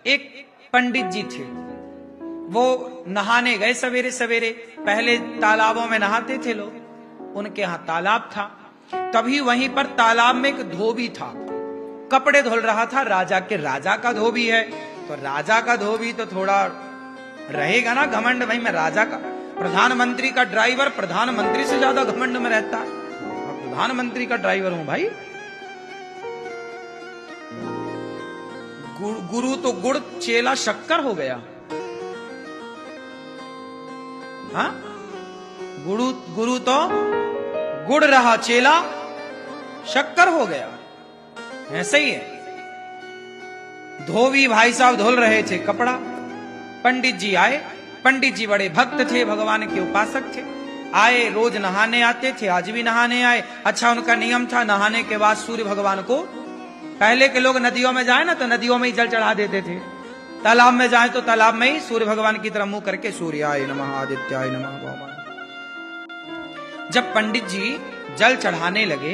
एक पंडित जी थे, वो नहाने गए सवेरे सवेरे। पहले तालाबों में नहाते थे लोग, उनके यहां तालाब था। तभी वहीं पर तालाब में एक धोबी था, कपड़े धुल रहा था। राजा का धोबी है, तो राजा का धोबी तो थोड़ा रहेगा ना घमंड, भाई मैं राजा का, प्रधानमंत्री का ड्राइवर प्रधानमंत्री से ज्यादा घमंड में रहता है। मैं प्रधानमंत्री का ड्राइवर हूं भाई। गुरु तो गुड़ चेला शक्कर हो गया। हाँ, गुरु तो गुड़ रहा, चेला शक्कर हो गया। ऐसे ही है। धोबी भाई साहब धुल रहे थे कपड़ा, पंडित जी आए। पंडित जी बड़े भक्त थे, भगवान के उपासक थे। आए, रोज नहाने आते थे, आज भी नहाने आए। अच्छा, उनका नियम था नहाने के बाद सूर्य भगवान को, पहले के लोग नदियों में जाए ना तो नदियों में ही जल चढ़ा देते थे, तालाब में जाए तो तालाब में ही सूर्य भगवान की तरफ मुंह करके सूर्याय नमः आदित्याय नमः भगवान। जब पंडित जी जल चढ़ाने लगे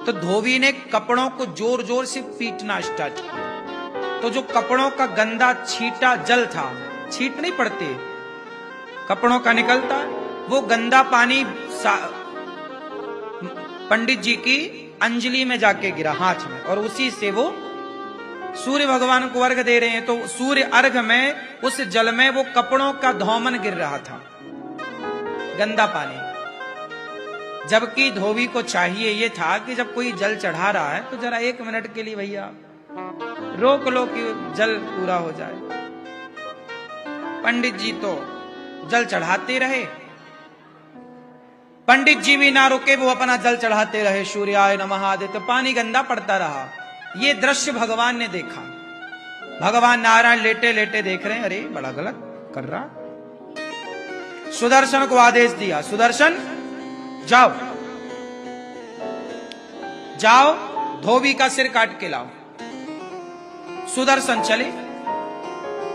तो धोबी ने कपड़ों को जोर जोर से पीटना स्टार्ट किया। तो जो कपड़ों का गंदा छीटा जल था, छीट नहीं पड़ते, कपड़ों का निकलता, वो गंदा पानी पंडित जी की अंजलि में जाके गिरा, हाथ में, और उसी से वो सूर्य भगवान को अर्घ दे रहे हैं। तो सूर्य अर्घ में उस जल में वो कपड़ों का धौमन गिर रहा था, गंदा पानी। जबकि धोबी को चाहिए ये था कि जब कोई जल चढ़ा रहा है तो जरा 1 मिनट के लिए भैया रोक लो कि जल पूरा हो जाए। पंडित जी तो जल चढ़ाते रहे, पंडित जी भी ना रुके, वो अपना जल चढ़ाते रहे, सूर्याय नमः आदित्य, पानी गंदा पड़ता रहा। ये दृश्य भगवान ने देखा। भगवान नारायण लेटे लेटे देख रहे हैं, अरे बड़ा गलत कर रहा। सुदर्शन को आदेश दिया, सुदर्शन जाओ जाओ धोबी का सिर काट के लाओ। सुदर्शन चले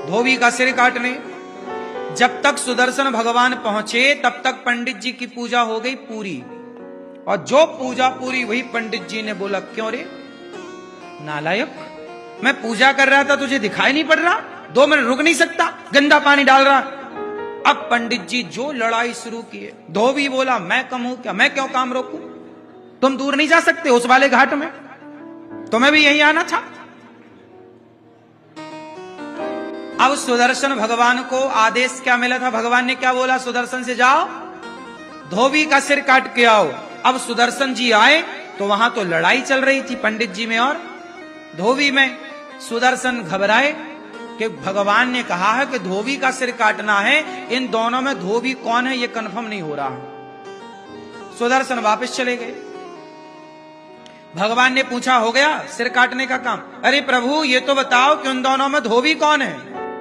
धोबी का सिर काटने। जब तक सुदर्शन भगवान पहुंचे तब तक पंडित जी की पूजा हो गई पूरी। और जो पूजा पूरी हुई, पंडित जी ने बोला, क्यों रे नालायक, मैं पूजा कर रहा था, तुझे दिखाई नहीं पड़ रहा? 2 मिनट रुक नहीं सकता? गंदा पानी डाल रहा। अब पंडित जी जो लड़ाई शुरू किए। धोबी बोला, मैं कम हूं क्या, मैं क्यों काम रोकूं? तुम दूर नहीं जा सकते उस वाले घाट में, तुम्हें भी यहीं आना था। अब सुदर्शन भगवान को आदेश क्या मिला था? भगवान ने क्या बोला? सुदर्शन से जाओ धोबी का सिर काट के आओ। अब सुदर्शन जी आए तो वहां तो लड़ाई चल रही थी पंडित जी में और धोबी में। सुदर्शन घबराए कि भगवान ने कहा है कि धोबी का सिर काटना है, इन दोनों में धोबी कौन है ये कंफर्म नहीं हो रहा। सुदर्शन वापस चले गए। भगवान ने पूछा, हो गया सिर काटने का काम? अरे प्रभु, ये तो बताओ कि उन दोनों में धोबी कौन है?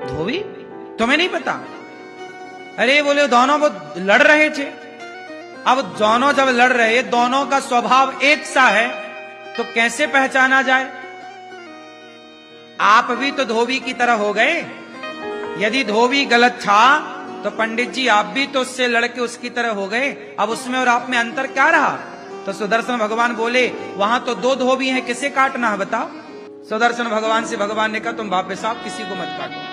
धोबी तुम्हें नहीं पता? अरे बोले, दोनों वो लड़ रहे थे। अब दोनों जब लड़ रहे, दोनों का स्वभाव एक सा है, तो कैसे पहचाना जाए? आप भी तो धोबी की तरह हो गए। यदि धोबी गलत था तो पंडित जी आप भी तो उससे लड़के उसकी तरह हो गए। अब उसमें और आप में अंतर क्या रहा? तो सुदर्शन भगवान बोले, वहां तो 2 धोबी हैं, किसे काटना है बताओ? सुदर्शन भगवान से भगवान ने कहा, तुम वापस आओ, किसी को मत काटो।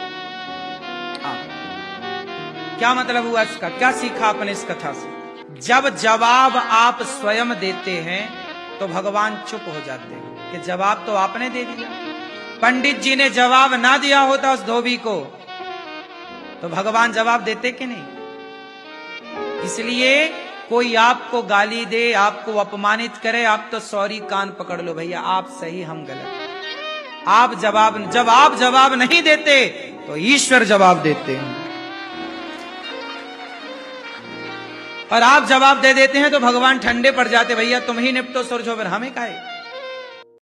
क्या मतलब हुआ इसका? क्या सीखा आपने इस कथा से? जब जवाब आप स्वयं देते हैं तो भगवान चुप हो जाते हैं कि जवाब तो आपने दे दिया। पंडित जी ने जवाब ना दिया होता उस धोबी को तो भगवान जवाब देते कि नहीं? इसलिए कोई आपको गाली दे, आपको अपमानित करे, आप तो सॉरी कान पकड़ लो, भैया आप सही हम गलत। आप जब आप जवाब नहीं देते तो ईश्वर जवाब देते हैं, और आप जवाब दे देते हैं तो भगवान ठंडे पड़ जाते, भैया तुम ही निपटो सुरझो, फिर हमें काहे।